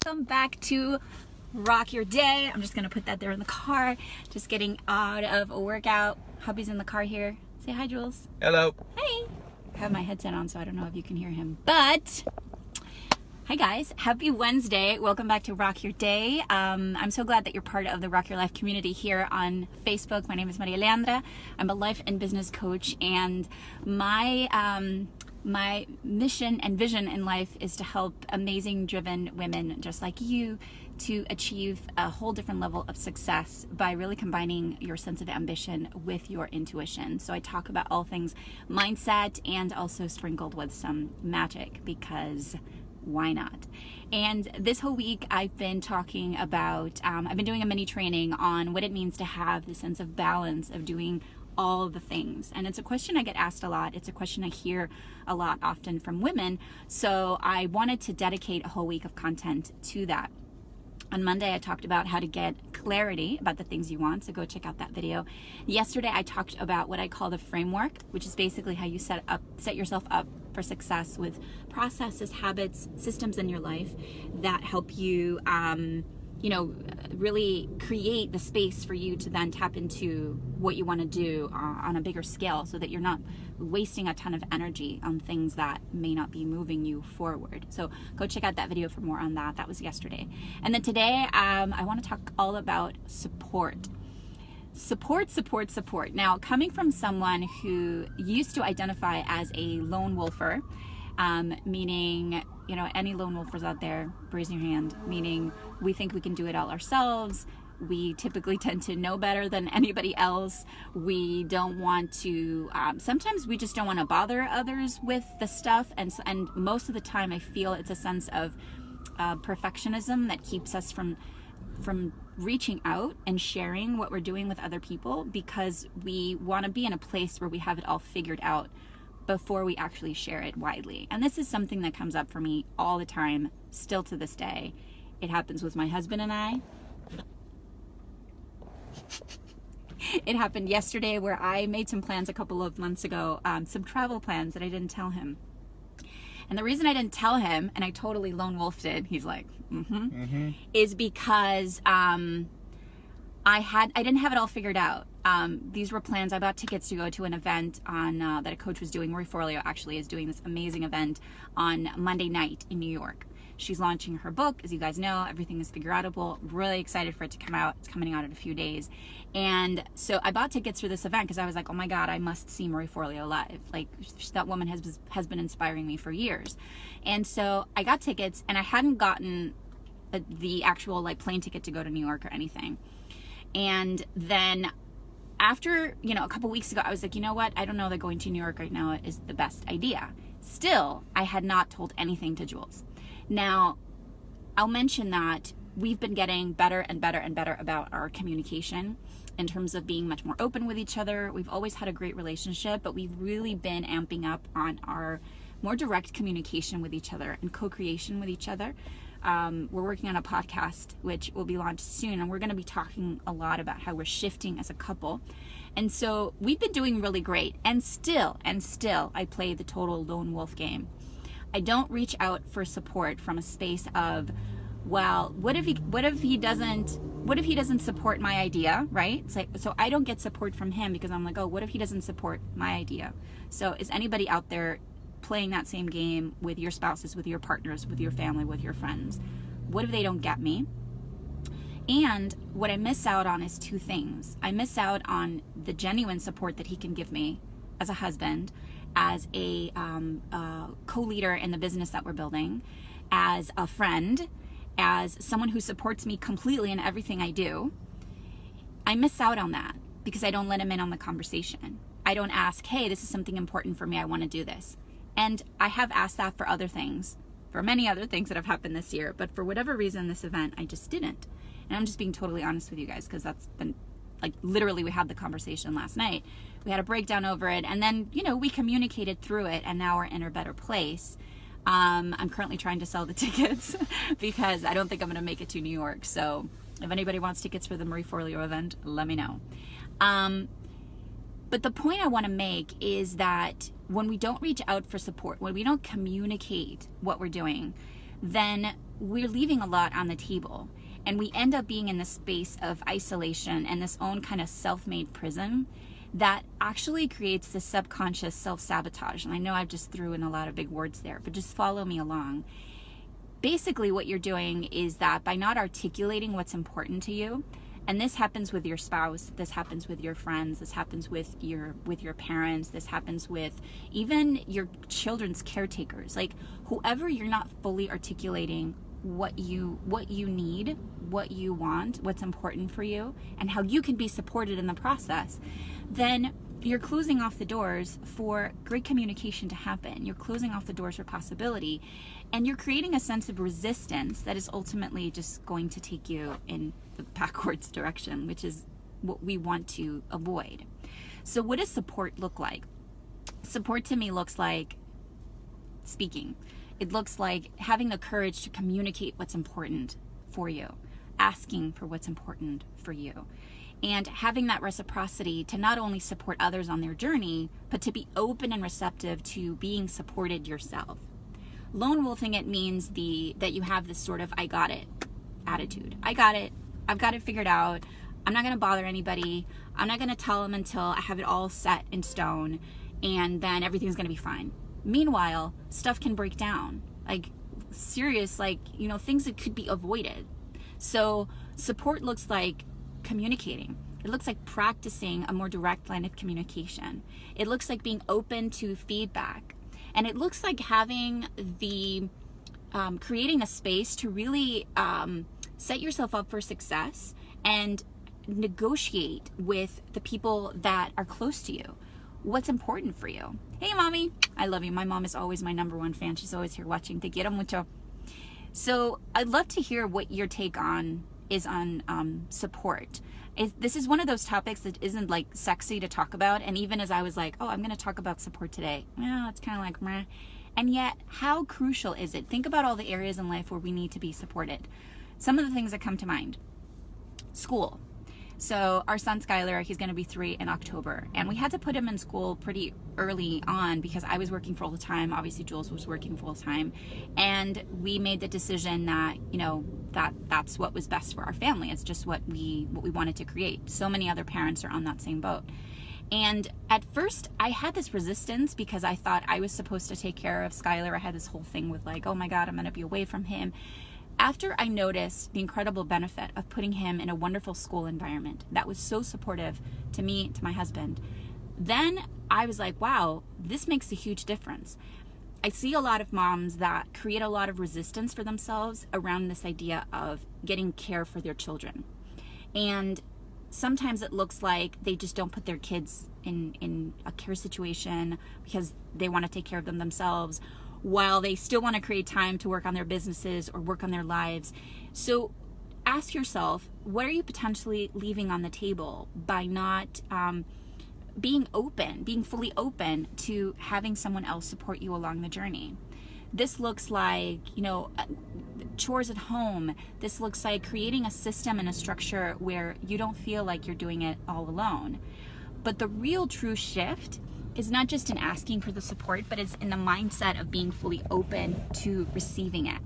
Welcome back to Rock Your Day. I'm just gonna put that there in the car. Just getting out of a workout. Hubby's in the car here. Say hi, Jules. Hello. Hey. I have my headset on, so I don't know if you can hear him. But hi guys, happy Wednesday. Welcome back to Rock Your Day. I'm so glad that you're part of the Rock Your Life community here on Facebook. My name is Aleandra. I'm a life and business coach, and my mission and vision in life is to help amazing, driven women just like you to achieve a whole different level of success by really combining your sense of ambition with your intuition. So I talk about all things mindset and also sprinkled with some magic, because why not? And this whole week I've been talking about, I've been doing a mini training on what it means to have the sense of balance of doing all the things. And it's a question I get asked a lot. It's a question I hear a lot often from women. So I wanted to dedicate a whole week of content to that. On Monday, I talked about how to get clarity about the things you want, so go check out that video. Yesterday, I talked about what I call the framework, which is basically how you set yourself up for success with processes, habits, systems in your life that help you, really create the space for you to then tap into what you want to do on a bigger scale, so that you're not wasting a ton of energy on things that may not be moving you forward. So go check out that video for more on that. That was yesterday. And then today, I want to talk all about support. Support. Now, coming from someone who used to identify as a lone wolfer, meaning, any lone wolfers out there, raise your hand, meaning we think we can do it all ourselves. We typically tend to know better than anybody else. We don't want to, sometimes we just don't want to bother others with the stuff. And most of the time I feel it's a sense of perfectionism that keeps us from reaching out and sharing what we're doing with other people, because we want to be in a place where we have it all figured out before we actually share it widely. And this is something that comes up for me all the time, still to this day. It happens with my husband and I. It happened yesterday, where I made some plans a couple of months ago, some travel plans that I didn't tell him. And the reason I didn't tell him, and I totally lone wolfed it, he's like, is because I didn't have it all figured out. These were plans. I bought tickets to go to an event on that a coach was doing. Marie Forleo actually is doing this amazing event on Monday night in New York. She's launching her book. As you guys know, everything is figureoutable. Really excited for it to come out. It's coming out in a few days. And so I bought tickets for this event because I was like, oh my God, I must see Marie Forleo live. Like, that woman has been inspiring me for years. And so I got tickets, and I hadn't gotten the actual plane ticket to go to New York or anything. And then after, a couple weeks ago, I was like, you know what? I don't know that going to New York right now is the best idea. Still, I had not told anything to Jules. Now, I'll mention that we've been getting better and better and better about our communication in terms of being much more open with each other. We've always had a great relationship, but we've really been amping up on our more direct communication with each other and co-creation with each other. We're working on a podcast which will be launched soon, and we're going to be talking a lot about how we're shifting as a couple. And so we've been doing really great, and still I play the total lone wolf game. I don't reach out for support from a space of, well, what if he doesn't support my idea, right? So I don't get support from him because I'm like, oh, what if he doesn't support my idea? So is anybody out there playing that same game with your spouses, with your partners, with your family, with your friends? What if they don't get me? And what I miss out on is two things. I miss out on the genuine support that he can give me as a husband, as a co-leader in the business that we're building, as a friend, as someone who supports me completely in everything I do. I miss out on that because I don't let him in on the conversation. I don't ask, hey, this is something important for me, I want to do this. And I have asked that for other things, for many other things that have happened this year, but for whatever reason, this event, I just didn't. And I'm just being totally honest with you guys, because that's been, literally we had the conversation last night. We had a breakdown over it, and then, we communicated through it, and now we're in a better place. I'm currently trying to sell the tickets because I don't think I'm going to make it to New York. So if anybody wants tickets for the Marie Forleo event, let me know. But the point I want to make is that when we don't reach out for support, when we don't communicate what we're doing, then we're leaving a lot on the table. And we end up being in this space of isolation and this own kind of self-made prison that actually creates this subconscious self-sabotage. And I know I've just threw in a lot of big words there, but just follow me along. Basically, what you're doing is that by not articulating what's important to you, and this happens with your spouse, this happens with your friends, this happens with your parents, this happens with even your children's caretakers, like whoever you're not fully articulating what you need, what you want, what's important for you, and how you can be supported in the process, then you're closing off the doors for great communication to happen. You're closing off the doors for possibility, and you're creating a sense of resistance that is ultimately just going to take you in the backwards direction, which is what we want to avoid. So what does support look like? Support to me looks like speaking. It looks like having the courage to communicate what's important for you, asking for what's important for you, and having that reciprocity to not only support others on their journey, but to be open and receptive to being supported yourself. Lone wolfing it means that you have this sort of I got it attitude. I got it. I've got it figured out. I'm not going to bother anybody. I'm not going to tell them until I have it all set in stone, and then everything's going to be fine. Meanwhile, stuff can break down. Like serious, things that could be avoided. So support looks like communicating. It looks like practicing a more direct line of communication. It looks like being open to feedback. And it looks like having creating a space to really set yourself up for success and negotiate with the people that are close to you. What's important for you. Hey, mommy. I love you. My mom is always my #1 fan. She's always here watching. Te quiero mucho. So I'd love to hear what your take is on support. This is one of those topics that isn't like sexy to talk about. And even as I was like, oh, I'm going to talk about support today. Well, it's kind of like, meh. And yet, how crucial is it? Think about all the areas in life where we need to be supported. Some of the things that come to mind. School. So our son Skylar, he's going to be 3 in October, and we had to put him in school pretty early on because I was working full time. Obviously, Jules was working full time, and we made the decision that that's what was best for our family. It's just what we wanted to create. So many other parents are on that same boat. And at first, I had this resistance because I thought I was supposed to take care of Skylar. I had this whole thing with like, oh my God, I'm going to be away from him. After I noticed the incredible benefit of putting him in a wonderful school environment that was so supportive to me, to my husband, then I was like, wow, this makes a huge difference. I see a lot of moms that create a lot of resistance for themselves around this idea of getting care for their children. And sometimes it looks like they just don't put their kids in a care situation because they want to take care of them themselves, while they still want to create time to work on their businesses or work on their lives. So ask yourself, what are you potentially leaving on the table by not being fully open to having someone else support you along the journey? This looks like, chores at home. This looks like creating a system and a structure where you don't feel like you're doing it all alone. But the real true shift is not just in asking for the support, but it's in the mindset of being fully open to receiving it.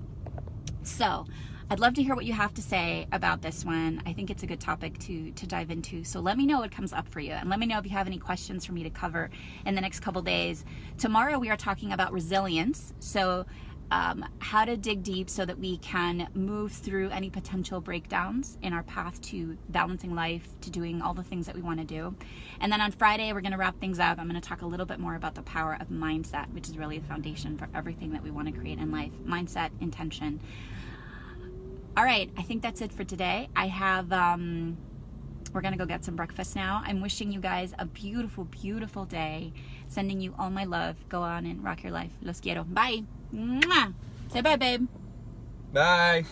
So I'd love to hear what you have to say about this one. I think it's a good topic to dive into. So let me know what comes up for you. And let me know if you have any questions for me to cover in the next couple days. Tomorrow we are talking about resilience. So how to dig deep so that we can move through any potential breakdowns in our path to balancing life, to doing all the things that we want to do. And then on Friday, we're going to wrap things up. I'm going to talk a little bit more about the power of mindset, which is really the foundation for everything that we want to create in life. Mindset, intention. All right, I think that's it for today. I have, we're going to go get some breakfast now. I'm wishing you guys a beautiful, beautiful day. Sending you all my love. Go on and rock your life. Los quiero. Bye. Mwah. Say bye, babe. Bye.